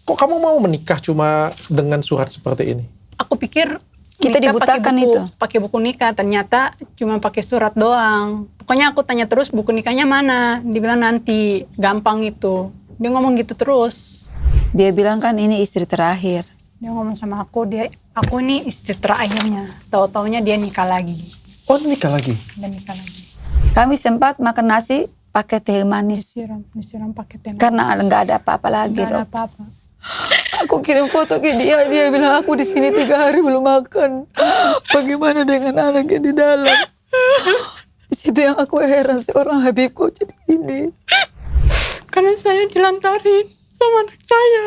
Kok kamu mau menikah cuma dengan surat seperti ini? Aku pikir Kita nikah dibutakan itu. pakai buku nikah, ternyata cuma pakai surat doang. Pokoknya aku tanya terus buku nikahnya mana, dibilang nanti, gampang itu. Dia ngomong gitu terus. Dia bilang kan ini istri terakhir. Dia ngomong sama aku ini istri terakhirnya. Tahu-taunya dia nikah lagi. Oh, nikah lagi? Dia nikah lagi. Kami sempat makan nasi pakai teh manis. Disiram pakai teh manis. Karena nggak ada apa-apa lagi. Nggak ada Rob. apa-apa. Aku kirim foto ke dia bilang aku di sini 3 hari belum makan. Bagaimana dengan anaknya di dalam? Di situ yang aku heran, seorang Habib kok jadi ini. Karena saya dilantarin sama anak saya.